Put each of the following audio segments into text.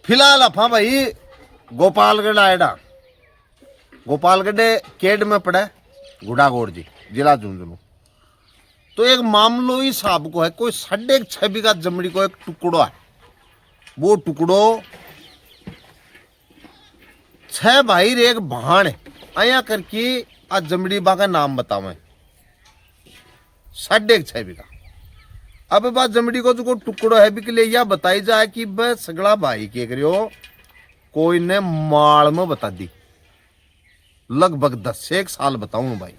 फिलहाल अफा भाई गोपालगढ़ आएडा। गोपालगढ़ केड में पड़ा गुड़ागोड़ जी, जिला झुंझुनू। तो एक मामलो ही साहब को है, कोई 6.5 बीघा जमड़ी को एक टुकड़ो है। वो टुकड़ो 6 भाई रे एक भाण आया करके आ जमड़ी बा का नाम बतावे 6.5 बीघा। अब बात जमड़ी को जो टुकड़ो है बिक ले या बताई जाए कि बे सगड़ा भाई के करियो कोई ने माल में बता दी। लगभग 10 साल बताऊं भाई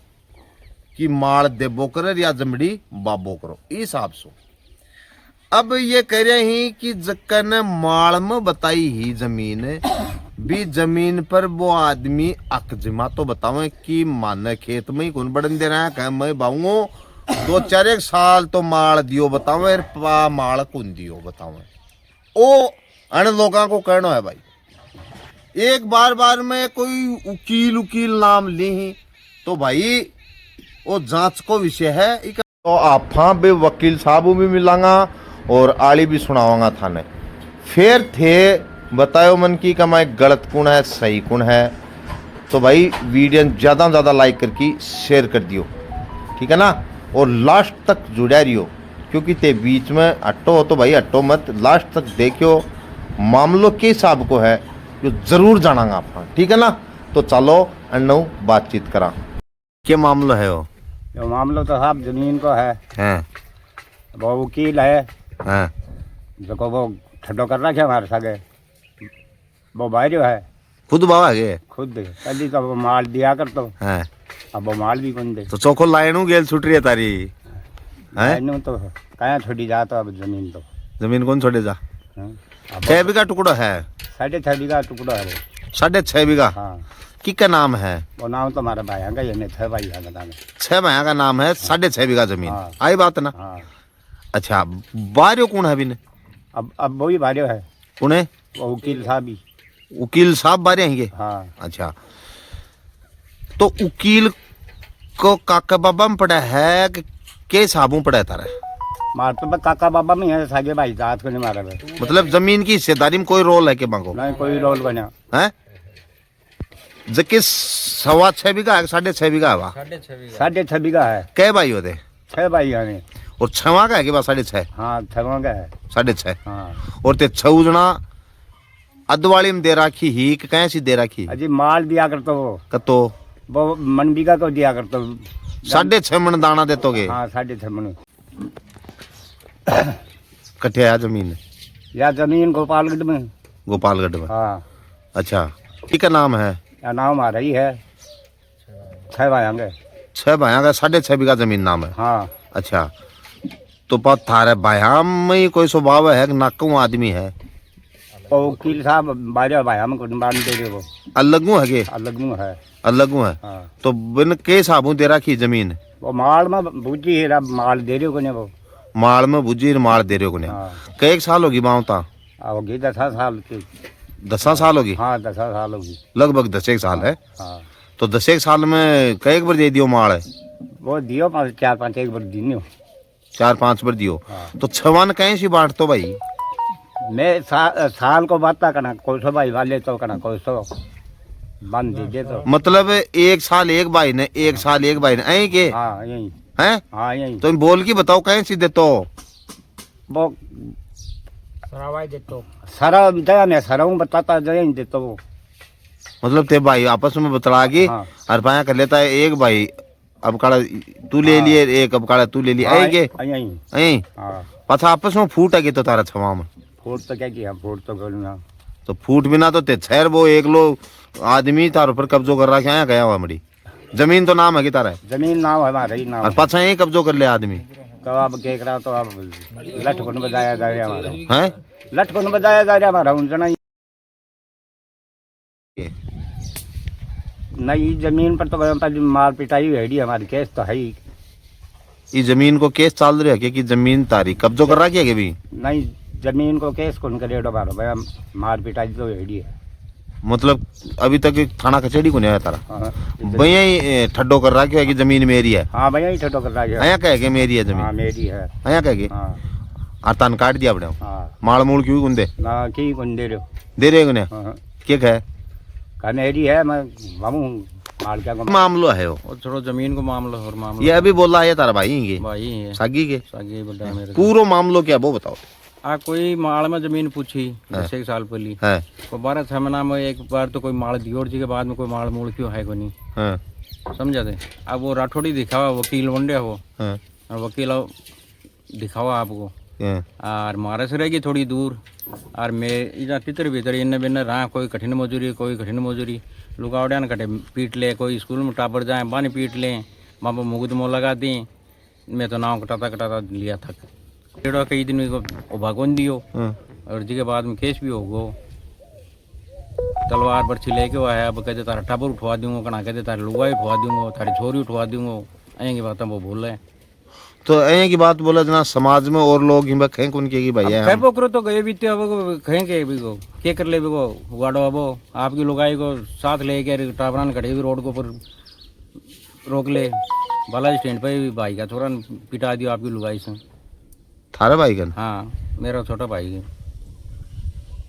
कि माल देबो करे या जमड़ी बाबो करो इस हिसाब से। अब ये कह रहे हैं कि जक्का ने माल में बताई ही जमीन भी, जमीन पर वो आदमी अकजमा तो बतावे कि माने खेत में ही कौन बढ़न दे रहा है, कह मैं बाऊंगो 2-4 साल तो माल दियो बतावे, पा माल कौन दियो बतावे। ओ अन लोगों को कहना है भाई, एक बार में कोई उकील नाम ली तो भाई वो जांच को विषय है। तो आपा भी वकील साहब भी मिलांगा और आली भी सुनावांगा थाने। फिर थे बतायो मन की कमाई गलत कौन है सही कौन है। तो भाई वीडियो ज़्यादा से ज़्यादा लाइक करके शेयर कर दियो, ठीक है ना। और लास्ट तक जुड़ा रहियो, क्योंकि ते बीच में हटो हो तो भाई हटो मत, लास्ट तक देखियो मामलों के हिसाब को है जो जरूर जानांगा आप, ठीक है ना। तो चलो अन्नू बातचीत करा। क्या मामला है वो? जो मामला तो साहब जमीन को है, वो वकील है जो को वो ठड्डो कर रखा हमारे सगे, वो बाहर है खुद बाबा है खुद पहली तो वो माल दिया कर तो अब वो माल भी कौन दे। तो चौको लाइनू गेल छूट रही है तारी है तो कहाँ छोड़ी जा। तो अब जमीन तो जमीन कौन छोड़े जा। 6 बीघा टुकड़ा है, 6.5 बीघा टुकड़ा है। 6.5 बीघा हाँ की का नाम है? वो नाम तो हमारा भाई का ये 6 भाई है बताने। 6 भाई का नाम है, 6.5 बीघा जमीन। हाँ। आई बात ना। हाँ अच्छा बारियो कौन है अभी ने? अब वही भारियो है कौन है? वो वकील साहब ही। वकील साहब बारे हैं। हाँ अच्छा तो वकील को काका बाबा में पड़ा है कि के साहबों पड़ा है तारा? मार तो बस काका बाबा में है, सागे भाई जात को नहीं मारा है। मतलब जमीन की हिस्सेदारी में कोई रोल है के मांगो? नहीं कोई रोल बना है। जबकि 6.25 बीघा है, 6.5 बीघा है। 6.5 बीघा है। कै भाई होते? 6 भाई है। और 6वां का है कि बस 6.5? हाँ 6 का है। 6.5। हाँ और ते 6 जना अदवाली में दे राखी ही कि कैसी दे राखी? अजी माल दिया करतो वो कतो वो मन बीघा को दिया करतो। 6.5 मन दाना देतोगे? हाँ 6.5 मन। कट्ठे है जमीन? या जमीन गोपालगढ़ में। गोपालगढ़ में। हाँ अच्छा की का नाम है? या नाम हमारा ही है। 6 भाई होंगे। 6 भाइयों का 6.5 बीघा जमीन नाम है। हाँ अच्छा तो पर थारे भाया में ही कोई स्वभाव है कि नाकू आदमी है? वो वकील साहब बारह भाई हम को बांध दे रहे वो अलगू है के? अलग में है। अलगू है। हाँ तो बिन के साबू दे रखी जमीन? वो माल में बूझी है माल दे रहे हो को वो माल में बुझी माल दे रहे हो ने? हाँ कई साल होगी मावता? होगी 10 साल की। 10 साल होगी? हाँ 10 साल होगी लगभग 10 साल है। हाँ तो 10 साल में कई बार दे दियो माल है? वो दियो 4-5 एक बार दियो। 4-5 बार दियो। हाँ। तो 6 कहीं सी बांट तो भाई? मैं साल को बात करना कोई सो भाई वाले तो करना कोई सो बंद दे तो मतलब 1 साल एक भाई ने, 1 साल एक भाई ने ऐ के? हाँ यही। हैं? हाँ यही तो बोल के बताओ कहीं सी दे तो वो सरावाई दे तो सरा जगह मैं सराऊ बताता जगह दे तो वो मतलब ते भाई आपस में बतला के हाँ। और पाया कर लेता है एक भाई अब काड़ा तू ले लिए एक अब काड़ा तू ले लिया ऐ के? यही। ऐ हाँ पता आपस में फूट है के तो तारा 6 में फूट तो क्या किया फूट तो बोलूँगा तो फूट बिना तो ते खैर वो एक लो आदमी तार ऊपर कब्जो कर रहा क्या गया हुआ मड़ी जमीन तो नाम है कि तारा? जमीन नाम हमारा ही नाम और पाछा यही कब्जो कर ले आदमी तो अब केक रहा तो अब लठ को बजाया जा रहा हमारा है? लठ को बजाया जा रहा हमारा उनजना नहीं जमीन पर तो पहले मार पिटाई हुई हमारी केस तो है ही। ये जमीन को केस चल रहा है कि जमीन तारी कब्जो कर रहा क्या भी? नहीं जमीन को केस कौन करे भैया मार पिटाई तो है। मतलब अभी तक थाना कचहरी को नहीं आया तारा? हाँ भैया ही ठड्डो कर रहा है कि जमीन मेरी है? हाँ भैया ही ठटो कर रहा है। आया कह के मेरी है जमीन? हाँ मेरी है। आया कह के? हाँ तान काट दिया अपने हाँ माल मूल क्यों गुंदे ना की कौन दे रहे हो दे रहे गुने हाँ क्या है का मेरी है मैं मामू माल क्या मामलो है वो और थोड़ा जमीन को मामला और मामला ये अभी बोला है तारा भाई ये भाई है सागी के सागे बड़ा मेरे पूरो मामलो क्या वो बताओ आ कोई माल में जमीन पूछी 10 साल पहले है तो 12 महीना में एक बार तो कोई माल दियोर जी के बाद में कोई माल मूल क्यों है कोई नहीं हाँ समझा थे अब वो राठौड़ी दिखावा वकील वनडे हो हाँ और वकील दिखावा आपको हाँ और मारे से रहेगी थोड़ी दूर और मैं इधर तितर भीतर इन्ने बिन्ने रहा कोई कठिन मजूरी लुगावड़िया ने कटे पीट ले कोई स्कूल में टापर जाए बानी पीट ले वहाँ पर मुकदमो लगा दी मैं तो नाव कटाता लिया था डेढ़ कई दिन को भगवन दियो हाँ और जी के बाद में केस भी हो गो तलवार बर्छी लेके वो आया अब कहते तारा टाबर उठवा दूंगा कना कहते तारे लुगाई उठवा दूंगा तारी छोरी उठवा दूंगा ऐसी की बातें वो बोल रहे हैं तो ऐ की बात बोला जना समाज में और लोग हिम्मत खेंक उनके की भाई है खैपो करो तो गए बीते अब कहेंगे भी को क्या कर ले भी को गाड़ो अब आपकी लुगाई को साथ लेके टाबरान खड़े भी रोड के ऊपर रोक ले बालाजी स्टैंड पे भी भाई का थोड़ा पिटा दियो आपकी लुगाई से थारा भाई का हाँ मेरा छोटा भाई है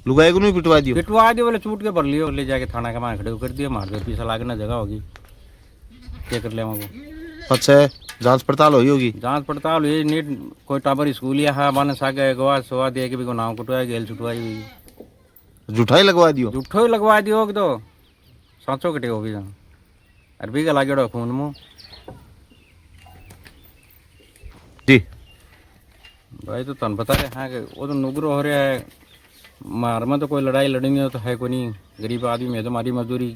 लुगाई को नहीं पिटवा दियो पिटवा दियो बोले छूट के भर लियो ले जाके थाना के वहाँ खड़े कर दियो मार दो पीछा लागना जगह होगी क्या कर ले वो अच्छा जांच पड़ताल हुई होगी जांच पड़ताल हुई नीट कोई टाबर स्कूल या हाँ बने सागे गवा सवा दिया कि भी को नाव कुटवाई गेल छुटवाई हुई जुठाई लगवा दियो जुठो ही लगवा दियो कि तो सांचो कटे होगी अरे भी गला गेड़ो खून मुँह जी भाई तो तन बता रहे हैं कि वो तो नुगरो हो रहा है मार में तो कोई लड़ाई लड़नी तो है कोई नहीं गरीब आदमी में तो मारी मजदूरी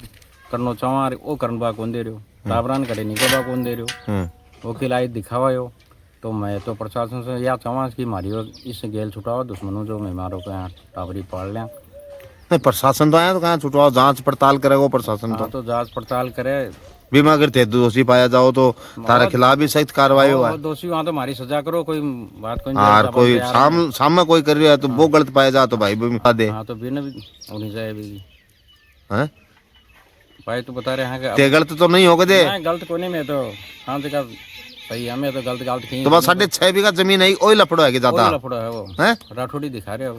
करना चाहवा वो करन बा कौन दे रहे हो टाबरान करे नहीं बा कौन दे रहे हो वकील आई दिखावा हो तो मैं तो प्रशासन से या चाहवा कि मारी इससे गेल छुटाओ दुश्मनों जो मैं मारो के यहाँ टाबरी पाल लें नहीं प्रशासन तो आया तो कहाँ छुटवाओ जांच पड़ताल करेगा प्रशासन हाँ तो जांच पड़ताल करे बीमा अगर ते दोषी पाया जाओ तो तारा खिलाफ भी सख्त कार्रवाई हुआ और दोषी वहाँ तो हमारी सजा करो कोई बात कोई और कोई सामने कोई कर रहा है तो वो गलत पाया जाए तो भाई भी दे हाँ तो बिना भी होनी चाहिए भी हैं भाई तो बता रहे हैं कि ते गलत तो नहीं होगा दे नहीं गलत कोई नहीं मैं तो हाँ जगह सही है मैं तो गलत कहीं तो बस 6.5 बीघा जमीन है ओही लफड़ो है कि ज्यादा लफड़ा है वो हैं राठौड़ी दिखा रहे हो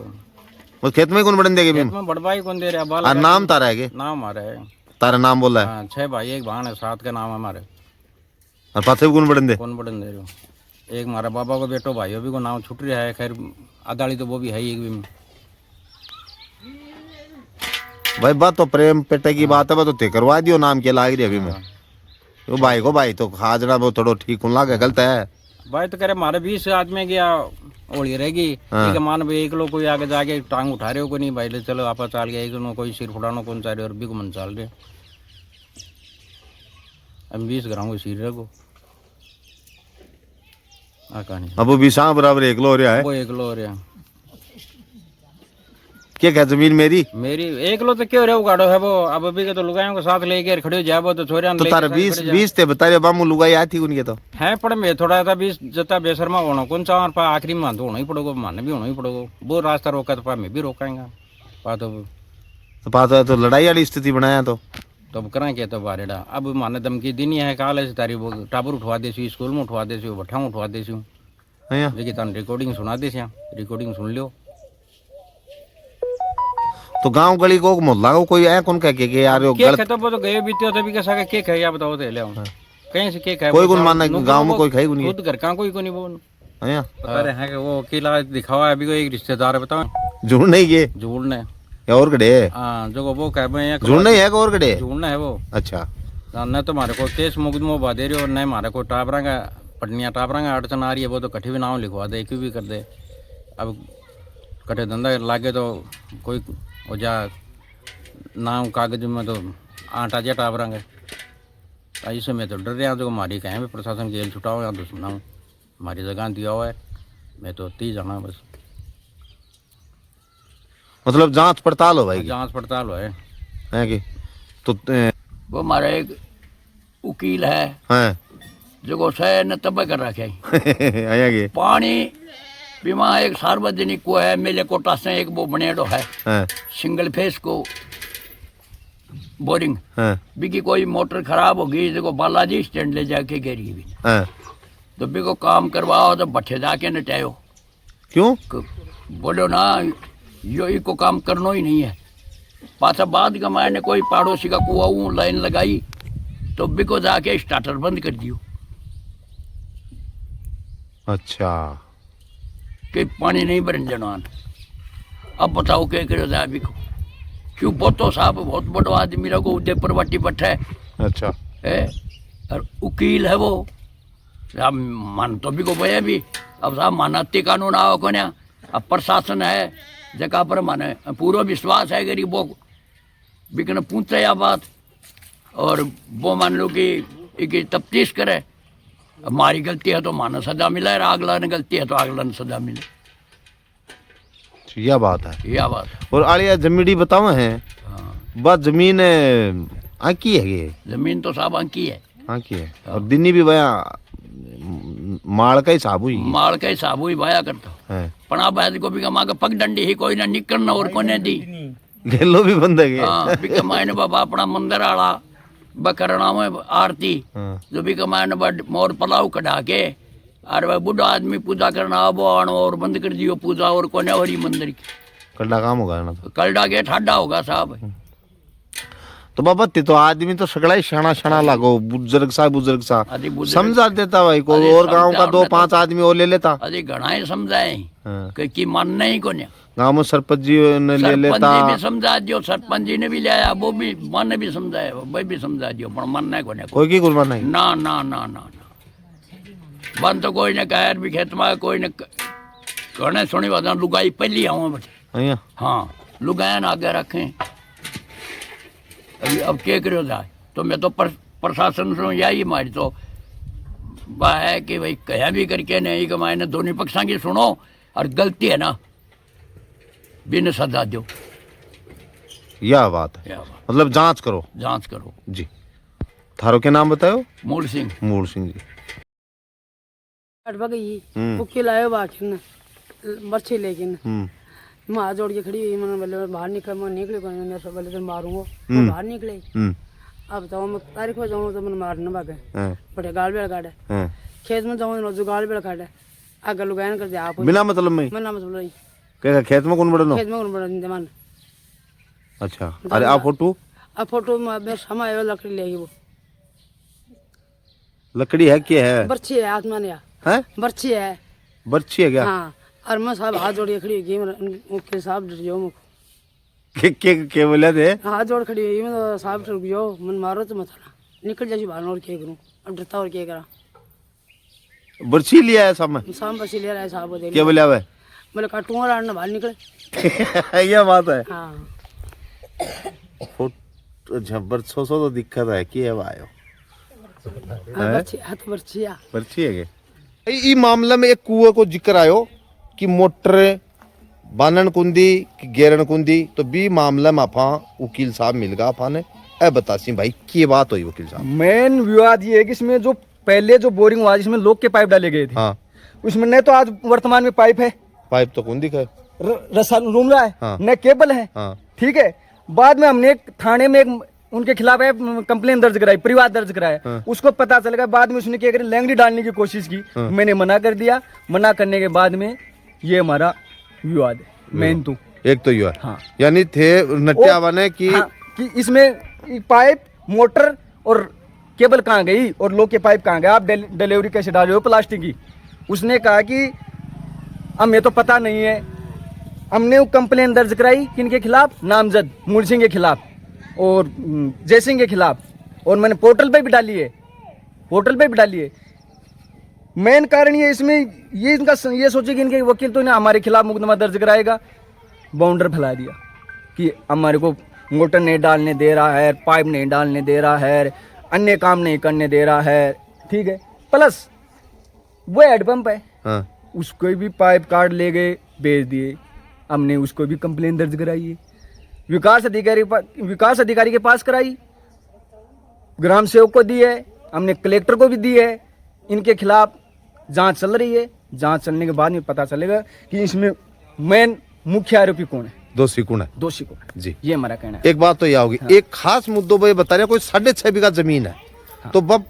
वो खेत में कौन बढ़न देगी खेत में बड़बाई कौन दे रहा बाल और नाम तारा है कि नाम हमारा है तारा नाम बोला है हाँ 6 भाई एक बहन है 7 का नाम है हमारे और पाथे भी कौन बढ़न दे कौन बड़न दे रहे हो एक हमारा बाबा को बेटो भाइयों भी को नाम छूट रहा है खैर अदाली तो वो भी है ही एक भी भाई बात तो प्रेम पेटे की बात है तो ते करवा दियो नाम के लाग रही अभी मैं वो भाई को भाई तो खाजना वो थोड़ा ठीक उन लागे गलत है भाई तो करे हमारे 20 आदमी गया ओढ़ी रहेगी ठीक है मान भाई एक लोग कोई आगे जाके टांग उठा रहे हो को नहीं भाई ले चलो आपस चाल गया एक लोग कोई सिर फुटानो कौन चाह रहे और भी को मन चाल रहे हम 20 ग्राम को सिर रखो कहानी अब वो बीसा बराबर एक लो हो रहा है वो एक लो हो रहा क्या क्या जमीन मेरी एक लो तो क्यों रहे गाड़ो है वो अब अभी के तो लुगायों के साथ लेके खड़े हो जाए तो छोरे तो तारा 20 थे बता रहे बामू लुगाई आई थी उनके तो है पर मैं थोड़ा सा 20 जता बेसरमा होना कौन सा पा आखिरी में तो होना ही पड़ेगा मानने भी होना ही पड़ेगा वो रास्ता रोका तो पा मैं भी रोकाएंगा पाता तो लड़ाई वाली स्थिति बनाया तो अब करें क्या तो बारेडा अब माने धमकी दिन है काल ऐसी तारी वो टाबर उठवा देसी स्कूल में उठवा देसी भट्ठा उठवा देसी देखिए तन रिकॉर्डिंग सुना दे रिकॉर्डिंग सुन लियो तो गांव गली को मोहल्ला को कोई है कौन कह के यार वो गलत तो वो तो गए बीते हो तभी कैसा केक है या बताओ तो ले आओ कहीं से केक है कोई कौन मानना गांव में कोई खाई नहीं खुद घर का कोई को नहीं बोल है बता रहे हैं कि वो अकेला दिखावा है अभी को एक रिश्तेदार है बताओ झूठ नहीं ये झूठने या और कड़े हाँ जो वो कह रहे हैं झूठ नहीं है और कड़े झूठना है वो अच्छा न तो हमारे को केस मुकदमा बा दे रही हो न हमारे को टाबरा का पटनिया टाबरा का अड़चन आ रही है वो तो कठी भी नाम लिखवा दे क्यों भी कर दे अब कटे धंधा लागे तो कोई हो जा नाम कागज में तो आटा जा टाबरा का ऐसे में तो डर रहा जो हमारी कहें भी प्रशासन जेल छुटाओ या दुश्मन हमारी जगह दिया हुआ है मैं तो ती जाना बस मतलब जांच पड़ताल हो भाई जांच पड़ताल हो है कि तो वो हमारा एक वकील है हैं जो सह न तब कर रखे आया के पानी बीमा एक सार्वजनिक को है मेले कोटा से एक वो बनेडो है हैं सिंगल फेस को बोरिंग हैं बिकी कोई मोटर खराब होगी देखो बालाजी स्टैंड ले जाके घेरी भी हैं तो बिको काम करवाओ तो भट्ठे जाके नटायो क्यों? बोलो ना यो इको काम करना ही नहीं है। पाछा बाद का मैंने कोई पड़ोसी का कुआं लाइन लगाई तो बिको जाके स्टार्टर बंद कर दियो अच्छा, कि पानी नहीं भरन जनान। अब बताओ क्या करो जाए बिको, क्यों बोतो साहब बहुत बड़ा आदमी रहो उदयपुर वाटी बैठा है अच्छा, और वकील है वो साहब मान तो भी को भैया भी। अब साहब मानती कानून आओ को ना, अब प्रशासन है जगह पर माने पूरा विश्वास है गरीबों को बिकन पूछे या बात, और वो मान लो कि एक तफ्तीश करे। हमारी गलती है तो माना सजा मिले, और अगला ने गलती है तो अगला ने सजा मिले, यह बात है। यह बात है। और आलिया जमीडी बताओ है हाँ, बात जमीन आकी है ये, जमीन तो साहब अंकी है, आकी है। और दिनी भी भया माल का हिसाब हुई माल का हिसाब हुई भाया करता है, पण अब ऐसे को भी कमा के पग डंडी ही कोई ना निकलना और कोने दी। गेलो भी बंद है। हाँ भी कमाने बाबा अपना मंदिर आला बकरना में आरती हाँ। जो भी कमाने बड़ मोर पलाव कढ़ा के और वह बुढ़ा आदमी पूजा करना अब आनो और बंद कर दियो पूजा और कोने और ही मंदिर की कल्ला काम होगा ना। तो कलडा के ठाडा होगा साहब। तो बाबा ते तो आदमी तो सगड़ा ही शाना शाना लागो, बुजुर्ग सा अरे बुजुर्ग- समझा देता भाई को, अरे और गांव का समझा 2-5 आदमी और ले लेता। अरे घना ही समझाए हाँ। कि मानना ही को गांव में सरपंच जी ने ले सरपंच लेता। जी भी समझा दियो, सरपंच जी ने भी लाया, वो भी मन भी समझाया, वो भी समझा दियो, पर मानना को कोई की कुर्बान नहीं। ना ना ना ना ना बन तो कोई ने कह भी खेत में कोई ने कहने सुनी बात लुगाई पहली आऊँ बच्चे। अइया हाँ लुगायन आगे रखें। अभी अब क्या करो जाए, तो मैं तो प्रशासन से यही मारी तो वह है कि भाई कह भी करके नहीं कमाए ना, दोनों पक्षों की सुनो और गलती है ना बिन सजा दो। यह बात है, यह बात, मतलब जांच करो। जांच करो जी, थारो के नाम बताओ? मूल सिंह। मूल सिंह जी। अटवा गई वकील आयो बाकी मर्ची लेकिन मैं हाथ जोड़ के खड़ी हुई, मैंने बोले बाहर निकल, मैं निकले मैंने सब बोले तो मारूंगा, मैं बाहर निकले। अब बताओ मैं तारीख में जाऊँ तो मैंने मारने भागे बड़े गाल बेड़ काटे, खेत में जाऊँ जो गाल बेड़ काटे आगे लुगायन कर दिया आप बिना मतलब में। मैं ना मतलब नहीं क्या खेत में कौन बड़ा? खेत में कौन बड़ा जमान। अच्छा, अरे आप फोटो अब फोटो में समय आयो लकड़ी लेगी, वो लकड़ी है क्या है? बर्छी है आसमान या हैं? बर्छी है। बर्छी है क्या? हाँ और मैं साहब हाथ जोड़ के खड़ी हुई वकील साहब डर जाओ के बोले थे? हाथ जोड़ खड़ी हुई मैं तो साहब रुक जाओ, मन मारो तो मत आना, निकल जाए बाहर और क्या करूँ, अब डरता और क्या करा। बर्छी लिया है सब शाम बसी ले रहा है साहब, क्या बोले? अब बोले काटूंगा रात बाहर निकले। यह बात है। हाँ झब्बर सो तो दिक्कत है कि है आयो बर्छी हाथ बर्छिया बर्छी है के ई मामले में एक कुएं को जिक्र आयो कि मोटर बानन कुंदी कि गेरन कुंदी, तो बी मामला में आपा वकील साहब मिल गया आपा ने ए बतासी भाई की बात हुई वकील साहब? मेन विवाद ये है कि इसमें जो पहले जो बोरिंग हुआ जिसमें लोग के पाइप डाले गए थे, हाँ, उसमें न तो आज वर्तमान में पाइप है, पाइप तो कुंदी का रसा रूम रहा है, हाँ। न केबल है। हाँ। ठीक है, बाद में हमने एक थाने में एक उनके खिलाफ है कंप्लेन दर्ज कराई, परिवार दर्ज कराया। हाँ। उसको पता चल गया, बाद में उसने क्या करी लैंगड़ी डालने की कोशिश की। हाँ। मैंने मना कर दिया, मना करने के बाद में ये हमारा विवाद है मेन तो। एक तो यू है, हाँ। यानी थे नटिया बने कि हाँ, कि इसमें पाइप मोटर और केबल कहाँ गई और लोग के पाइप कहाँ गए, आप डिलीवरी कैसे डाल रहे हो प्लास्टिक की। उसने कहा कि हमें तो पता नहीं है। हमने वो कंप्लेन दर्ज कराई किनके खिलाफ, नामजद मूल सिंह के खिलाफ और जय सिंह के खिलाफ, और मैंने पोर्टल पे भी डाली है, पोर्टल पे भी डाली है। मेन कारण ये इसमें ये इनका ये सोचे कि इनके वकील तो इन्हें हमारे खिलाफ मुकदमा दर्ज कराएगा। बाउंडर फैला दिया कि हमारे को मोटर नहीं डालने दे रहा है, पाइप नहीं डालने दे रहा है, अन्य काम नहीं करने दे रहा है। ठीक है, प्लस वो हैंडपंप है, हाँ, उसको भी पाइप काट ले गए, बेच दिए। हमने उसको भी कंप्लेन दर्ज कराई है, विकास अधिकारी के पास कराई, ग्राम सेवक को दी है, हमने कलेक्टर को भी दी है। इनके खिलाफ जांच चल रही है, जांच चलने के बाद में पता चलेगा कि इसमें मेन मुख्य आरोपी कौन है, दोषी कौन है। दोषी कौन है। जी, ये हमारा कहना है। एक बात तो यह होगी, एक खास मुद्दों पर बता रहे कोई 6.5 बीघा जमीन है, तो बब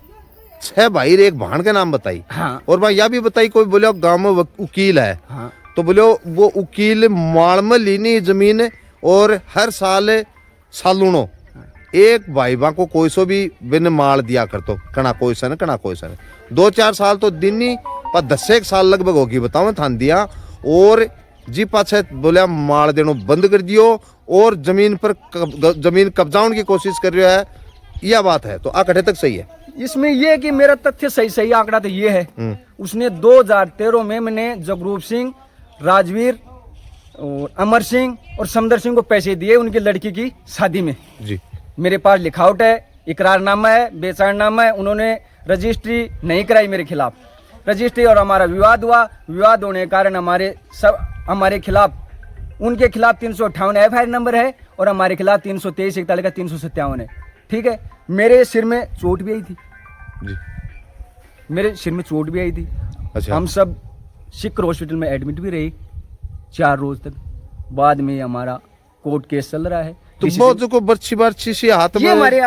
6 भाई एक भाण के नाम बताई, हाँ। और मैं यह भी बताई कोई बोले गांव में वकील है, हाँ। तो बोले वो वकील माल में लीनी जमीन और हर साल सालूनो एक भाई बा को कोई सो भी बिन माल दिया करतो कना कोई सन 2-4 साल तो दिन नहीं पर 10 साल लगभग होगी बताओ थान दिया और जी पाछे बोलिया माल देनो बंद कर दियो और जमीन पर जमीन कब्जाउन की कोशिश कर रहा है, यह बात है। तो आंकड़े तक सही है इसमें ये है कि मेरा तथ्य सही आंकड़ा तो ये है, उसने 2013 में मैंने जगरूप सिंह, राजवीर और अमर सिंह और समदर सिंह को पैसे दिए उनकी लड़की की शादी में जी। मेरे पास लिखावट है, इकरारनामा है, बेचारनामा है। उन्होंने रजिस्ट्री नहीं कराई मेरे खिलाफ, रजिस्ट्री और हमारा विवाद हुआ। विवाद होने के कारण हमारे खिलाफ उनके खिलाफ 358 FIR नंबर है और हमारे खिलाफ 323/41 का 357 है। ठीक है, मेरे सिर में चोट भी आई थी जी। मेरे सिर में चोट भी आई थी। अच्छा। हम सब शिकर हॉस्पिटल में एडमिट भी रहे 4 रोज तक। बाद में हमारा कोर्ट केस चल रहा है। तो बहुत को बर्छी सी हाथ में ये हमारे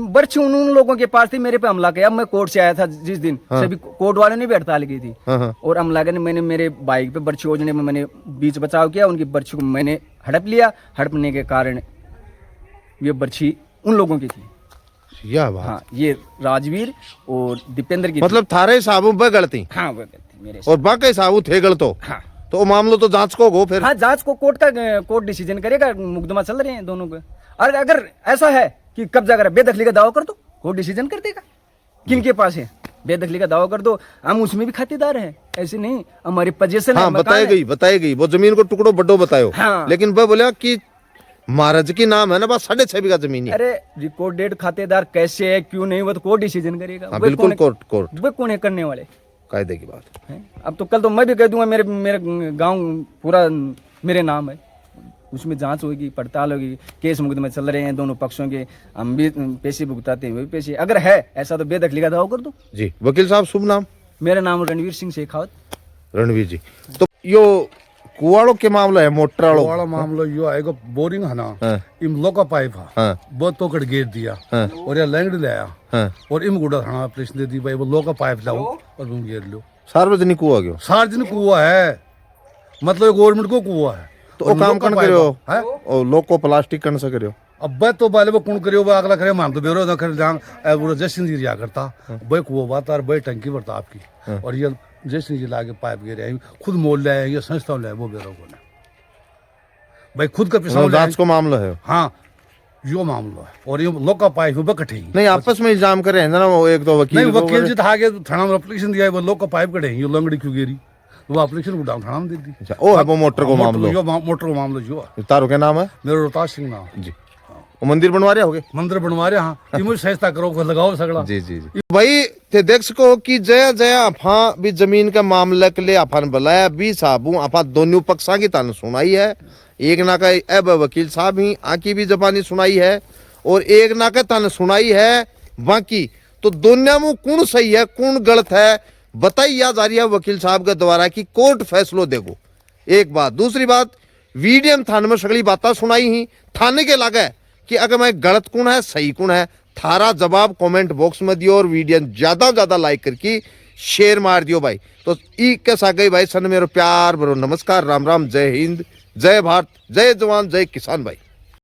बर्छी उन लोगों के पास थी, मेरे पे हमला किया। मैं कोर्ट से आया था जिस दिन, सभी कोर्ट वाले ने भी हड़ताल की थी और हमला करने मैंने मेरे बाइक पे बर्छी ओजने में मैंने बीच बचाव किया। उनकी बर्छी को मैंने हड़प लिया। हड़पने के कारण ये बर्छी उन लोगों की थी। यह बात। हाँ, ये राजवीर और दीपेंद्र की मतलब थारे साहब ब गलती। हाँ, वो गलती मेरे और बाकी साहब थे गलतो। हाँ, तो मामलो तो जांच को गो फिर। हाँ, जांच को कोर्ट डिसीजन करेगा। मुकदमा चल रहे हैं दोनों के। और अगर ऐसा है कि कब्जा कर बेदखली का दावा कर दो, कोर्ट डिसीजन कर देगा। किनके पास है बेदखली का दावा कर दो, हम उसमें भी खातेदार हैं। ऐसे नहीं, हमारी पोजीशन हाँ, बताई गई वो जमीन को टुकड़ो बड्डो बतायो। हाँ। लेकिन वह बोला कि महाराज की नाम है ना बस 6.5 बीघा जमीन है। अरे रिकॉर्ड डेट खातेदार कैसे है क्यों नहीं, वो तो कोर्ट डिसीजन करेगा। हाँ, बिल्कुल कोर्ट वो कौन है करने वाले कायदे की बात है। अब तो कल तो मैं भी कह दूंगा मेरे गांव पूरा मेरे नाम है। उसमें जांच होगी, पड़ताल होगी, केस मुकदमे चल रहे हैं दोनों पक्षों के। हम भी पैसे भुगताते हैं, वो भी पैसे। अगर है ऐसा तो बेदखली का दावा कर दो। जी। वकील साहब शुभ नाम? मेरा नाम रणवीर सिंह शेखावत। रणवीर जी, तो यो कुआड़ो के मामला है, मोटर वाला मामला यो आएगा। बोरिंग है ना, इम लोका पाइप है, वो तो कट गेट दिया और या लैंगड़ लाया और इम गुड़ा थाना ऑपरेशन दे दी भाई, वो लोका पाइप लाओ और तुम गेट लो। सार्वजनिक कुआ गयो? सार्वजनिक कुआ है, मतलब गवर्नमेंट को कुआ है। तो ओ काम कन करियो ओ लोग को प्लास्टिक कन से करियो। अब तो पहले वो कौन करियो, वो अगला करे मान तो बेरो ना करे जान वो जैसिंग जी रिया करता भाई कुआ बात और भाई टंकी भरता आपकी। और ये जैसिंग जी लाके पाइप गिरे खुद मोल ले ये संस्था ले वो बेरो को भाई खुद का पैसा जांच को मामला है। हाँ, यो मामला है। और ये लोग का पाइप बकटे नहीं आपस में इल्जाम करे हैं ना, वो एक तो वकील नहीं वकील जी आगे थाना में एप्लीकेशन दिया है, वो लोग का पाइप कटे ये लंगड़ी क्यों गिरी, वो एप्लीकेशन को डाउन थाना में दे दी। अच्छा, ओ है वो मोटर को मामलो। यो मोटर को मामला जो है। तारो के नाम है? मेरा रोहतास सिंह नाम जी। वो मंदिर बनवा रहे होगे? मंदिर बनवा रहे। हाँ, ये मुझे सहायता करो, लगाओ सगड़ा। जी जी जी भाई थे देख सको कि जया अफा भी जमीन का मामला के लिए अफान बुलाया भी साहबू अफा दोनों पक्षा की तान सुनाई है। एक ना का अब वकील साहब ही आकी भी जबानी सुनाई है और एक ना का तान सुनाई है बाकी। तो दोनों में कौन सही है कौन गलत है बताई जा रही है वकील साहब के द्वारा कि कोर्ट फैसलो देगो। एक बात, दूसरी बात वीडियम थाने में सगली बातें सुनाई ही थाने के लगे कि अगर मैं गलत कौन है सही कौन है, थारा जवाब कमेंट बॉक्स में दियो और वीडियो ज्यादा लाइक करके शेयर मार दियो भाई। तो ई के साथ गई भाई सन मेरो प्यार भरो नमस्कार, राम राम, जय हिंद, जय भारत, जय जवान, जय किसान भाई।